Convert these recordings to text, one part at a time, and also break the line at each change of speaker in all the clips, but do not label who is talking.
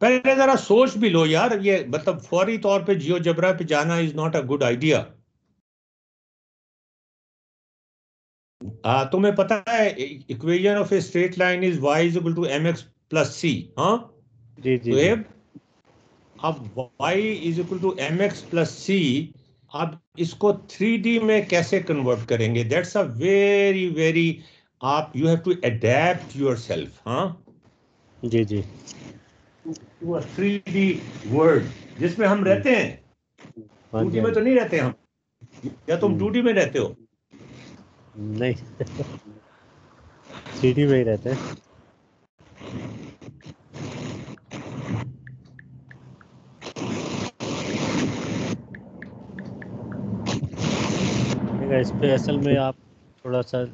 पहले जरा सोच भी लो यार, ये मतलब फौरी तौर पे जियोजेब्रा पे जाना is not a good idea. तुम्हें पता है equation of a straight line is y is equal to M X plus C. हाँ,
जी जी
तो
जी।
अब y is equal to M X plus C, अब इसको 3D में कैसे कन्वर्ट करेंगे? दैट्स अ वेरी वेरी, आप you have to adapt yourself, हाँ,
जी जी।
टू अ 3D वर्ल्ड जिसमें हम रहते हैं।
हाँ जी
2D
हाँ
में तो
जी।
नहीं रहते हम, या तुम 2D में रहते हो?
नहीं, 3D में ही रहते हैं। इस पे असल में आप थोड़ा सा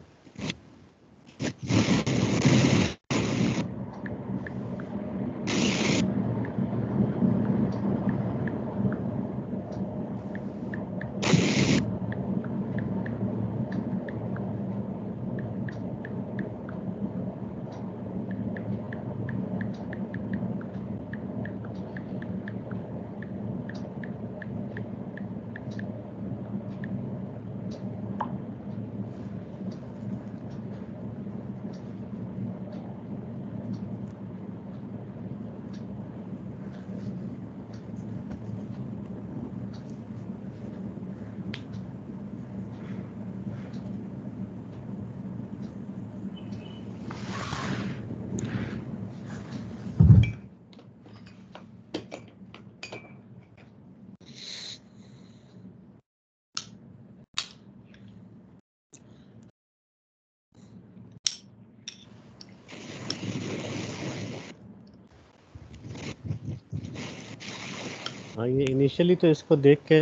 हाँ, ये इनिशियली तो इसको देख के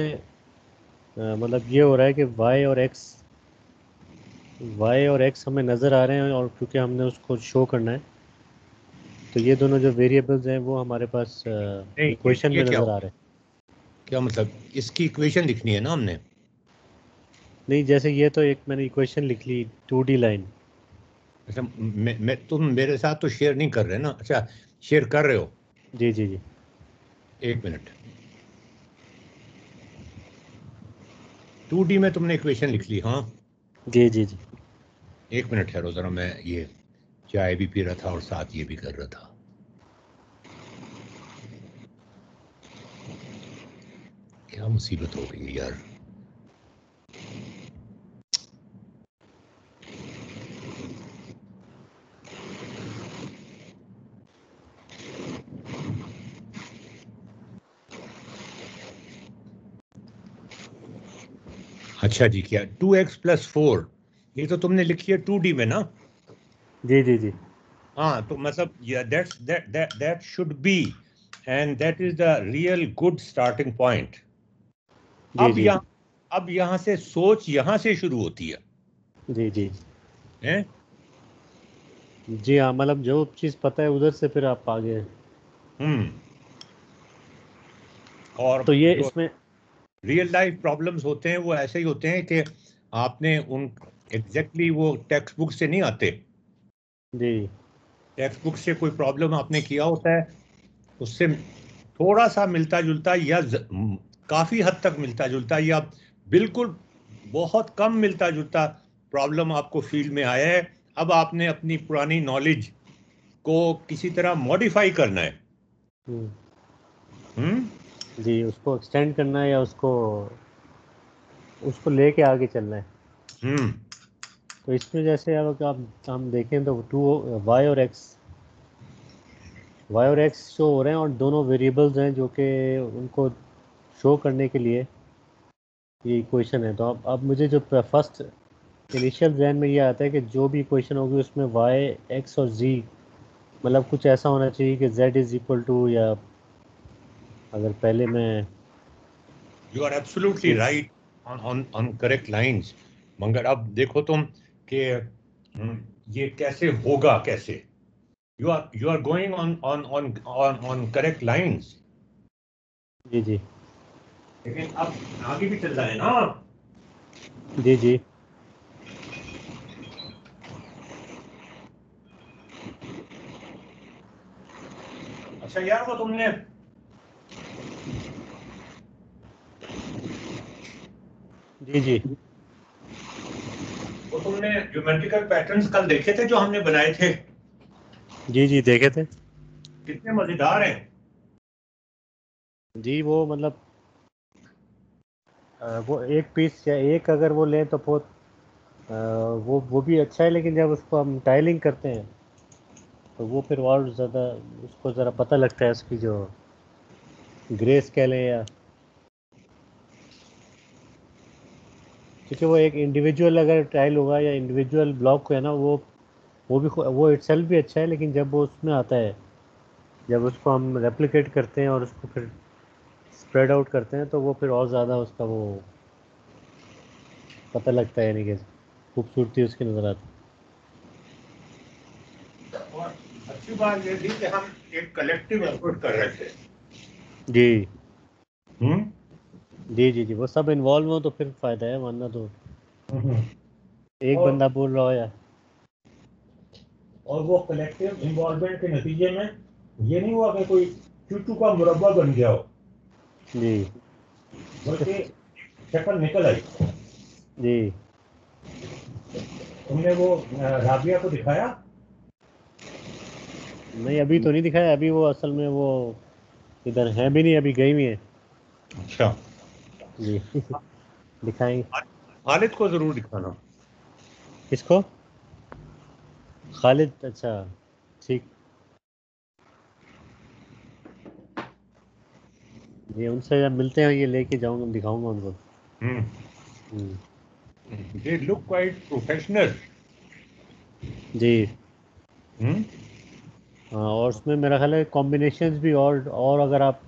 मतलब ये हो रहा है कि वाई और एक्स हमें नज़र आ रहे हैं, और क्योंकि हमने उसको शो करना है तो ये दोनों जो वेरिएबल्स हैं वो हमारे पास
नहीं,
इक्वेशन
ये
में
क्या
नज़र आ
होगा?
रहे हैं।
क्या मतलब? इसकी इक्वेशन लिखनी है ना हमने?
नहीं, जैसे ये तो एक मैंने इक्वेशन लिख ली 2D लाइन।
अच्छा, तुम मेरे साथ तो शेयर नहीं कर रहे ना? अच्छा, शेयर कर रहे हो?
जी जी जी।
एक मिनट, 2D में तुमने इक्वेशन लिख ली, हाँ?
जी जी जी।
एक मिनट ठहरो जरा, मैं ये चाय भी पी रहा था और साथ ये भी कर रहा था। क्या मुसीबत हो गई यार। अच्छा जी, क्या 2x+4, ये तो तुमने लिखी है 2D में ना?
जी जी जी।
हाँ, तो मतलब that should be, and that is the real good starting point.
जी
अब
जी
यहाँ अब यहाँ से सोच यहाँ से शुरू होती है,
जी जी
हैं?
जी। हाँ, मतलब जो चीज़ पता है उधर से फिर आप आगे।
हम्म। और
तो ये
जो
इसमें।
रियल लाइफ प्रॉब्लम्स होते हैं वो ऐसे ही होते हैं कि आपने उन एग्जैक्टली वो टेक्स्ट बुक से नहीं आते।
जी
टेक्स्ट बुक से कोई प्रॉब्लम आपने किया होता है, उससे थोड़ा सा मिलता जुलता या काफी हद तक मिलता जुलता या बिल्कुल बहुत कम मिलता जुलता प्रॉब्लम आपको फील्ड में आया है। अब आपने अपनी पुरानी नॉलेज को किसी तरह मॉडिफाई करना है।
हम्म,
हम्म।
जी, उसको एक्सटेंड करना है या उसको उसको लेके आगे चलना है।
हम्म।
तो इसमें जैसे अब आप हम देखें तो वाई और एक्स शो हो रहे हैं, और दोनों वेरिएबल्स हैं जो कि उनको शो करने के लिए ये इक्वेशन है। तो अब मुझे जो फर्स्ट इनिशियल जहन में ये आता है कि जो भी इक्वेशन होगी उसमें वाई, एक्स और जी, मतलब कुछ ऐसा होना चाहिए कि जेड इज इक्वल टू, या अगर पहले मैं
यू आर एब्सोल्युटली
ये।
Right, on on on correct lines. मगर अब देखो तुम कि ये कैसे होगा, कैसे? You are going on on on on on correct lines,
जी जी
लेकिन अब आगे भी चल रहा है ना?
जी जी।
अच्छा यार, वो तुमने
जी जी
वो तुमने ज्योमेट्रिकल पैटर्न्स कल देखे थे जो हमने बनाए थे,
जी जी देखे थे।
कितने मजेदार हैं।
जी वो मतलब वो एक पीस या एक अगर वो लें तो बहुत वो भी अच्छा है, लेकिन जब उसको हम टाइलिंग करते हैं तो वो फिर और ज़्यादा उसको ज़रा पता लगता है उसकी जो ग्रे स्केल है, या क्योंकि वो एक इंडिविजुअल अगर टाइल होगा या इंडिविजुअल ब्लॉक है ना, वो इटसेल्फ भी अच्छा है, लेकिन जब वो उसमें आता है, जब उसको हम रेप्लिकेट करते हैं और उसको फिर स्प्रेड आउट करते हैं तो वो फिर और ज़्यादा उसका वो पता लगता है, यानी कि खूबसूरती उसकी नज़र आती
और अच्छी बात ये थी कि हम एक कलेक्टिव एफर्ट कर रहे थे।
है। जी
हम्म।
जी जी जी वो सब इन्वॉल्व हो तो फिर फ़ायदा है, वरना तो
हम्म।
एक
और
बंदा बोल रहा हो या
और वो कलेक्टिव इन्वॉल्वमेंट के नतीजे में ये नहीं हुआ कि कोई चूचू का मुरब्बा बन गया हो,
जी
बल्कि शक्ल निकल आई।
जी
तुमने वो राबिया को दिखाया?
नहीं अभी तो नहीं दिखाया, अभी वो असल में वो इधर है भी नहीं, अभी गई हुई है।
अच्छा।
जी दिखाएंगे।
खालिद को जरूर दिखाना।
किसको? खालिद, अच्छा ठीक। जी उनसे जब मिलते हैं ये लेके जाऊंगा, दिखाऊंगा उनको।
हम्म।
हम्म,
दे लुक क्वाइट प्रोफेशनल।
जी
हम्म।
हाँ, और उसमें मेरा ख्याल है कॉम्बिनेशंस भी और अगर आप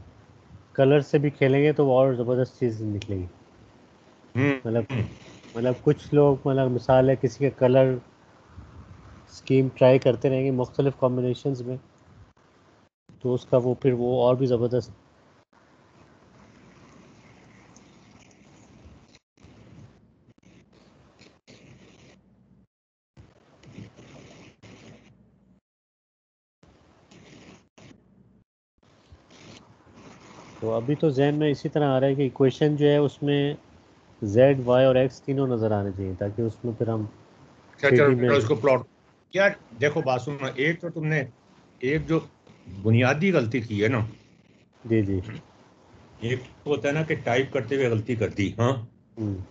कलर से भी खेलेंगे तो और ज़बरदस्त चीज़ निकलेगी। मतलब
हम्म।
मतलब कुछ लोग, मतलब मिसाल है किसी का कलर स्कीम ट्राई करते रहेंगे मुख्तलिफ कॉम्बिनेशंस में, तो उसका वो फिर वो और भी ज़बरदस्त। तो अभी तो जहन में इसी तरह आ रहा है कि इक्वेशन जो है उसमें जेड वाई और एक्स तीनों नज़र आने चाहिए, ताकि उसमें फिर हम
अच्छा,
3D में।
चलो इसको प्लॉट। यार देखो, बात सुनो, एक तो तुमने एक जो बुनियादी गलती की है ना,
जी जी
एक तो होता है ना कि टाइप करते हुए गलती कर दी, हाँ,
हम्म,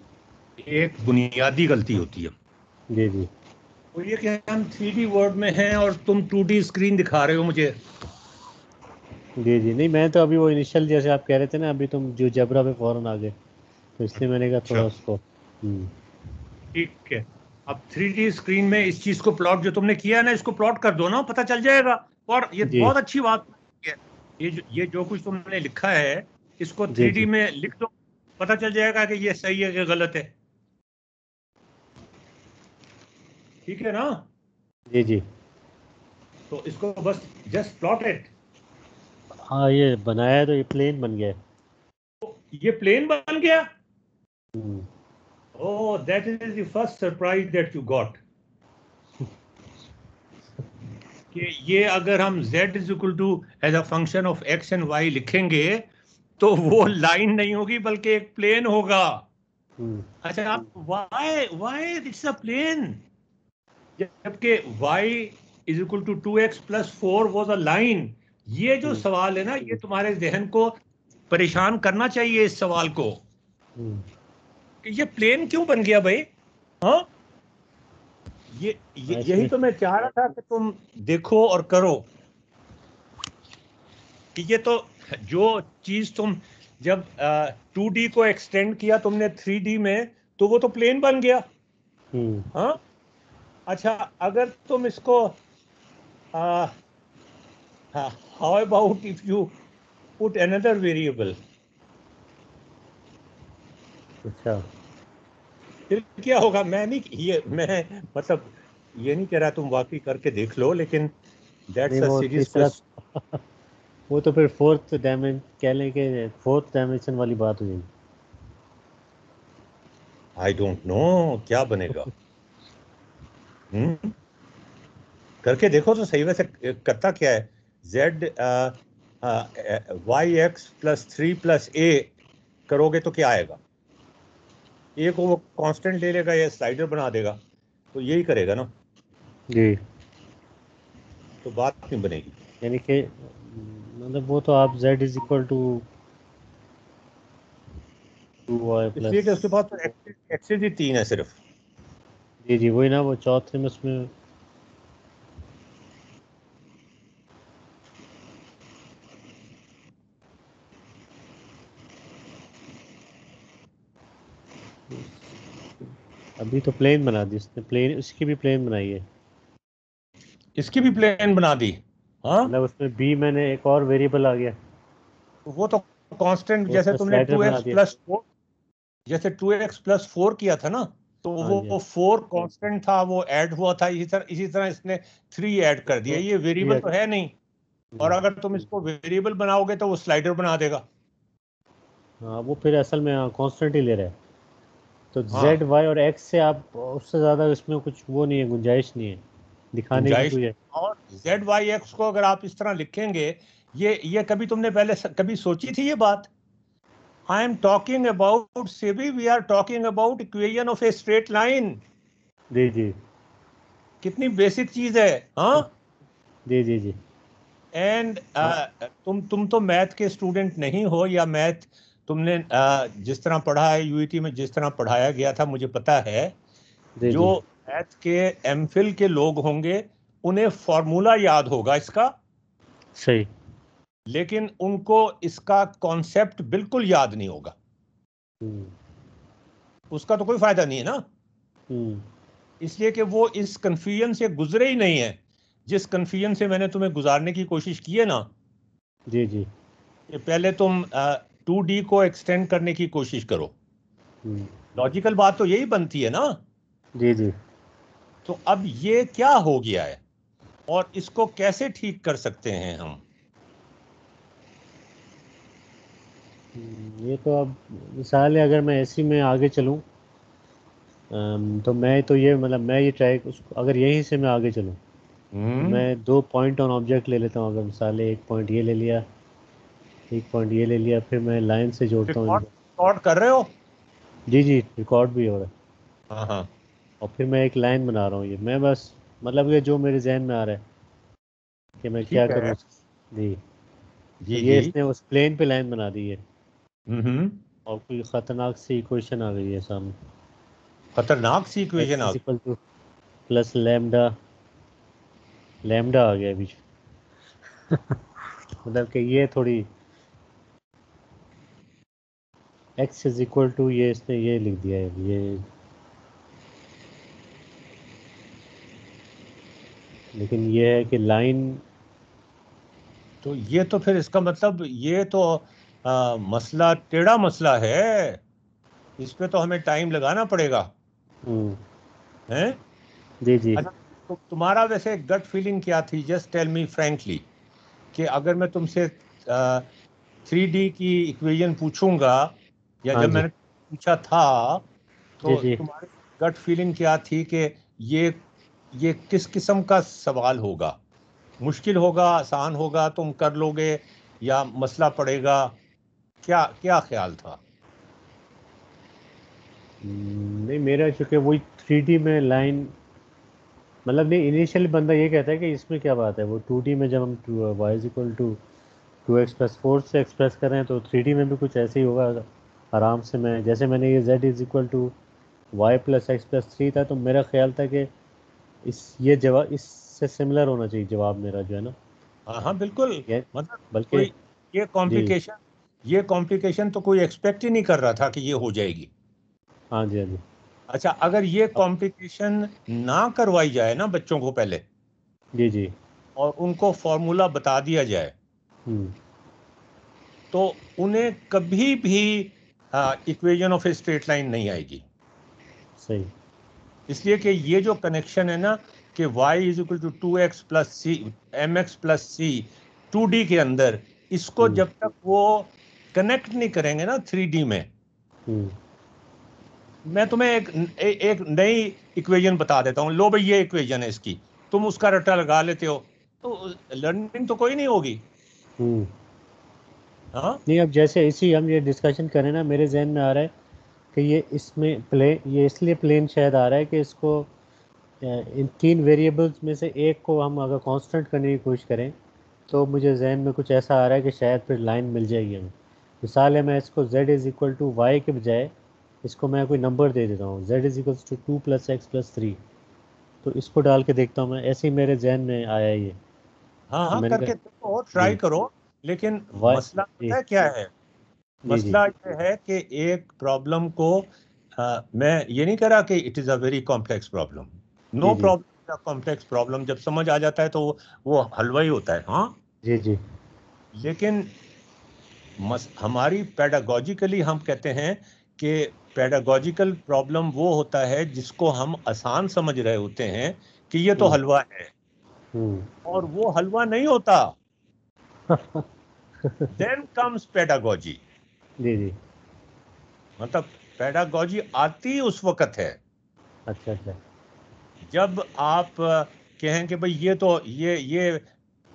एक बुनियादी गलती होती है।
जी जी
वो ये कि हम 3D वर्ड में हैं और तुम 2D स्क्रीन दिखा रहे हो मुझे।
जी जी नहीं, मैं तो अभी वो इनिशियल जैसे आप कह रहे थे ना, अभी तुम जो जबरा पे फ़ौरन आ गए, तो इसलिए मैंने कहा
अच्छा,
थोड़ा उसको
ठीक है। अब 3D स्क्रीन में इस चीज को प्लॉट जो तुमने किया है ना, इसको प्लॉट कर दो ना, पता चल जाएगा। और ये
जी
बहुत अच्छी बात है, ये जो कुछ तुमने लिखा है, इसको
जी
3D
जी
में लिख दो, पता चल जाएगा कि ये सही है कि गलत है। ठीक है ना?
जी जी
तो इसको बस जस्ट प्लॉट इट।
हाँ ये बनाया है तो ये प्लेन बन गया है।
ये प्लेन बन गया।
Hmm,
oh, that is the first surprise that you got, कि ये अगर हम z is equal to as a function of x and y लिखेंगे तो वो लाइन नहीं होगी बल्कि एक प्लेन होगा।
हम्म,
अच्छा, आप y y it's a plane, जबकि y is equal to 2x plus 4 was a line. ये जो
हम्म,
सवाल है ना, ये तुम्हारे जहन को परेशान करना चाहिए इस सवाल को,
हम्म,
कि ये प्लेन क्यों बन गया भाई। हाँ, यही
इसमें
तो मैं चाह रहा था कि तुम देखो और करो, कि ये तो जो चीज तुम जब 2D को एक्सटेंड किया तुमने 3D में, तो वो तो प्लेन बन गया।
हम्म,
हाँ। अच्छा, अगर तुम इसको how about if you put another variable,
अच्छा
फिर क्या होगा? मैं नहीं, ये मैं मतलब ये नहीं कह रहा तुम वाकई करके देख लो, लेकिन
नहीं
दैट्स अ
वो
सीरियस
तीसरा
क्वेश्चन।
वो तो फिर फोर्थ डायमेंशन कह लें कि फोर्थ डायमेंशन वाली बात हो जाएगी।
आई डोंट नो क्या बनेगा। हम्म। करके देखो तो सही, वैसे करता क्या है, z y x plus 3 + a करोगे तो क्या आएगा? ए को वो कांस्टेंट ले लेगा या स्लाइडर बना देगा, तो यही करेगा ना,
जी।
तो बात नहीं बनेगी।
यानी कि मतलब वो तो आप z is equal to 2y
इसलिए
प्लस।
कि उसके पास तो एक्सेस ही 3 है सिर्फ।
जी जी, वही ना, वो चौथे में उसमें अभी तो प्लेन बना दी उसने, प्लेन उसकी भी प्लेन बनाई है।
इसकी भी प्लेन बना दी। हाँ,
मतलब उसमें b मैंने एक और वेरिएबल आ गया,
वो तो कांस्टेंट,
वो
जैसे
उसमें
तुमने
स्लाइडर
टू
बना
एक्स
दिया।
प्लस फोर जैसे 2x + 4 किया था ना, तो
हाँ जी,
वो 4 कांस्टेंट था, वो ऐड हुआ था। इसी तरह इसने 3 ऐड कर दिया।
तो
ये वेरिएबल तो है नहीं, और अगर तुम इसको वेरिएबल बनाओगे तो वो स्लाइडर बना देगा।
हाँ वो फिर असल में हाँ कांस्टेंट ही ले रहा है। तो z
हाँ,
y और x से आप उससे ज़्यादा इसमें कुछ वो नहीं है, गुंजाइश नहीं है दिखाने की
गुंजाइश।
कोई है।
और Z, Y, X को अगर आप इस तरह लिखेंगे, ये कभी तुमने पहले कभी सोची थी ये बात? आई एम टॉकिंग अबाउट सेबी, we are talking about equation of a straight line.
जी जी।
कितनी बेसिक चीज है। हाँ,
जी जी जी।
एंड
हाँ
तुम तो मैथ के स्टूडेंट नहीं हो, या मैथ तुमने जिस तरह पढ़ा है यूईटी में, जिस तरह पढ़ाया गया था, मुझे पता है।
जी
जो
जी।
मैथ के एमफिल के लोग होंगे, उन्हें फॉर्मूला याद होगा इसका,
सही।
लेकिन उनको इसका कॉन्सेप्ट बिल्कुल याद नहीं होगा।
हम्म
उसका तो कोई फायदा नहीं है ना,
हम्म।
इसलिए कि वो इस कन्फ्यूजन से गुजरे ही नहीं है, जिस कन्फ्यूजन से मैंने तुम्हें गुजारने की कोशिश की है ना।
जी जी।
कि पहले तुम 2D को एक्सटेंड करने की कोशिश करो।
हम्म।
लॉजिकल बात तो यही बनती है ना।
जी जी।
तो अब ये क्या हो गया है, और इसको कैसे ठीक कर सकते हैं हम?
ये तो अब मिसाल है, अगर मैं ऐसी में आगे चलूँ, तो मैं तो ये मतलब मैं ये ट्राई उसको, अगर यहीं से मैं आगे चलूँ तो
हम्म।
मैं दो पॉइंट ऑन ऑब्जेक्ट ले लेता हूँ। अगर मिसाल है एक पॉइंट ये ले लिया, एक पॉइंट ये ले लिया, फिर मैं लाइन से जोड़ता हूँ
रिकॉर्ड
इनको।
रिकॉर्ड कर रहे हो?
जी जी, रिकॉर्ड भी हो रहा है।
हाँ हाँ।
और फिर मैं एक लाइन बना रहा हूँ, ये मैं बस मतलब ये जो मेरे जहन में आ रहा है कि मैं क्या
ठीक
करूँ।
है।
जी। तो
जी
ये
जी।
इसने उस प्लेन पे लाइन बना दी है,
हम्म।
और कोई ख़तरनाक सी इक्वेशन आ गई है सामने।
खतरनाक सी इक्वेशन
एक्स
आ
इज
गई।
Equal to plus lambda, lambda आ गया बीच में। मतलब कि ये थोड़ी, एक्स इज इक्वल टू, ये इसने ये लिख दिया है ये, लेकिन ये है कि लाइन।
तो ये तो फिर इसका मतलब, ये तो मसला टेढ़ा मसला है। इस पे तो हमें टाइम लगाना पड़ेगा।
हम्म।
हैं?
जी जी।
अच्छा, तो तुम्हारा वैसे गट फीलिंग क्या थी? जस्ट टेल मी फ्रैंकली, कि अगर मैं तुमसे 3D की इक्वेशन पूछूंगा, या
हाँ
जब
जी।
मैंने पूछा था,
जी
तो
जी।
तुम्हारी गट फीलिंग क्या थी कि ये ये किस किस्म का सवाल होगा? मुश्किल होगा, आसान होगा, तुम कर लोगे, या मसला पड़ेगा? क्या क्या ख्याल था?
नहीं मेरा चूँकि वही 3D में लाइन, मतलब नहीं, इनिशियली बंदा ये कहता है कि इसमें क्या बात है, वो 2D में जब हम Y is equal to 2x + 4 से एक्सप्रेस कर रहे हैं, तो 3D में भी कुछ ऐसे ही होगा आराम से। मैं जैसे मैंने ये z is equal to y + x + 3 था, तो मेरा ख्याल था कि इस ये जवाब इससे सिमिलर होना चाहिए, जवाब मेरा जो है ना।
हाँ हाँ, बिल्कुल।
ये
मतलब
बल्कि।
कोई ये
जी।
कॉम्प्लिकेशन ये कॉम्प्लिकेशन तो कोई एक्सपेक्ट ही नहीं कर रहा था कि ये हो जाएगी।
हाँ जी, हाँ जी।
अच्छा, अगर ये
अब।
कॉम्प्लिकेशन ना करवाई जाए ना बच्चों को पहले,
जी जी।
और उनको फॉर्मूला बता दिया जाए,
हम्म।
तो उन्हें कभी भी equation of a straight line नहीं आएगी।
सही।
इसलिए कि ये जो कनेक्शन है ना, कि y = 2x + c, mx + c, 2D के अंदर, इसको
हम्म
जब तक वो कनेक्ट नहीं करेंगे ना 3D में।
हम्म।
मैं तुम्हें एक नई इक्वेशन बता देता हूँ, लो भाई ये इक्वेशन है इसकी, तुम उसका रट्टा लगा लेते हो, तो लर्निंग तो कोई नहीं होगी।
हम्म।
हाँ
नहीं, अब जैसे इसी हम ये डिस्कशन करें ना, मेरे जहन में आ रहा है कि ये इसमें ये इसलिए प्लेन शायद आ रहा है कि इसको इन तीन वेरिएबल्स में से एक को हम अगर कांस्टेंट करने की कोशिश करें तो मुझे जहन में कुछ ऐसा आ रहा है कि शायद फिर लाइन मिल जाएगी हमें। मिसाल है, मैं इसको z is equal to y के बजाय इसको मैं कोई नंबर दे देता हूँ, z is equal to 2 + x + 3। तो इसको डाल के देखता हूँ मैं, ऐसे ही मेरे जहन में आया ये।
हाँ
तो
हाँ,
मैंने कहा
करके देखो, ट्राई
जी,
करो। लेकिन
वाई,
मसला
जी
पता है क्या है?
जी जी
मसला ये है कि एक प्रॉब्लम को मैं ये नहीं कह रहा कि it is a very complex problem.
जी
नो
जी
प्रॉब्लम कॉम्प्लेक्स प्रॉब्लम, जब समझ आ जाता है तो वो हलवा ही होता है। हाँ,
जी जी
लेकिन हमारी पेडागोजिकली हम कहते हैं कि पेडागोजिकल प्रॉब्लम वो होता है जिसको हम आसान समझ रहे होते हैं कि ये तो
हम्म
हलवा है,
हम्म
और वो हलवा नहीं होता। Then comes pedagogy.
जी जी।
मतलब पेडागोजी आती उस वक्त है
अच्छा अच्छा।
जब आप कहें कि भाई ये तो ये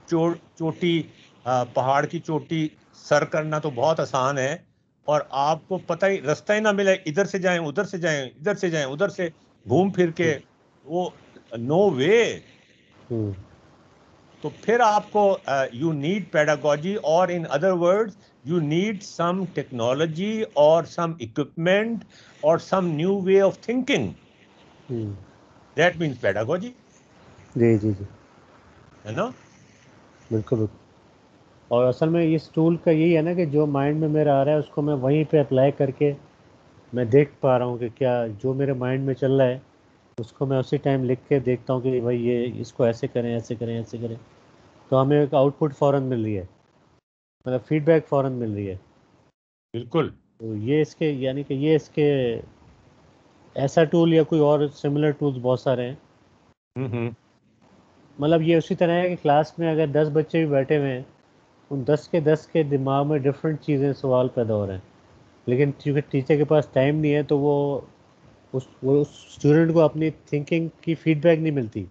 चोटी, पहाड़ की चोटी सर करना तो बहुत आसान है, और आपको पता ही रास्ता ही ना मिले, इधर से जाएं उधर से जाएं, इधर से जाएं उधर से, घूम फिर के,
हम्म
वो नो वे।
हम्म
तो फिर आपको यू नीड पेडागोजी, और in other words you need some technology और सम इक्विपमेंट और some new way of thinking.
Hmm,
that means pedagogy,
जी जी जी,
है ना?
बिल्कुल बिल्कुल। और असल में इस टूल का यही है ना कि जो माइंड में मेरा आ रहा है उसको मैं वहीं पे अप्लाई करके मैं देख पा रहा हूँ कि क्या जो मेरे माइंड में चल रहा है उसको मैं उसी टाइम लिख के देखता हूँ कि भाई ये इसको ऐसे करें ऐसे करें ऐसे करें। तो हमें एक आउटपुट फ़ौरन मिल रही है, मतलब फीडबैक फ़ौरन मिल रही है।
बिल्कुल।
तो ये इसके यानी कि ये इसके ऐसा टूल या कोई और सिमिलर टूल्स बहुत सारे हैं।
हम्म।
मतलब ये उसी तरह है कि क्लास में अगर 10 बच्चे भी बैठे हुए हैं, उन 10 के 10 के दिमाग में डिफरेंट चीज़ें सवाल पैदा हो रहे हैं, लेकिन क्योंकि टीचर के पास टाइम नहीं है तो उस स्टूडेंट को अपनी थिंकिंग की फीडबैक नहीं मिलती।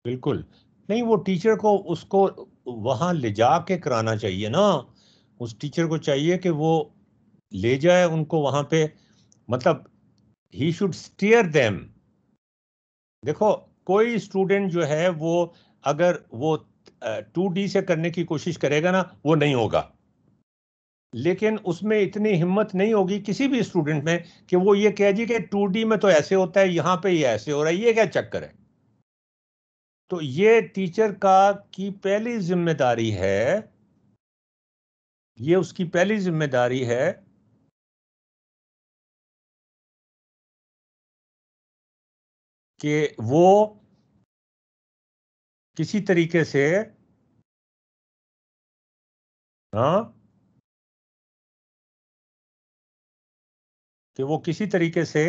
बिल्कुल। नहीं, वो टीचर को उसको वहां ले जा के कराना चाहिए ना। उस टीचर को चाहिए कि वो ले जाए उनको वहां पे, मतलब ही शुड स्टीयर देम। देखो, कोई स्टूडेंट जो है वो, अगर वो 2D से करने की कोशिश करेगा ना, वो नहीं होगा। लेकिन उसमें इतनी हिम्मत नहीं होगी किसी भी स्टूडेंट में कि वो ये कह जी कि 2D में तो ऐसे होता है, यहाँ पे ये ऐसे हो रहा है, ये क्या चक्कर है। तो ये टीचर का की पहली जिम्मेदारी है, ये उसकी पहली जिम्मेदारी है कि वो किसी तरीके से, हाँ, कि वो किसी तरीके से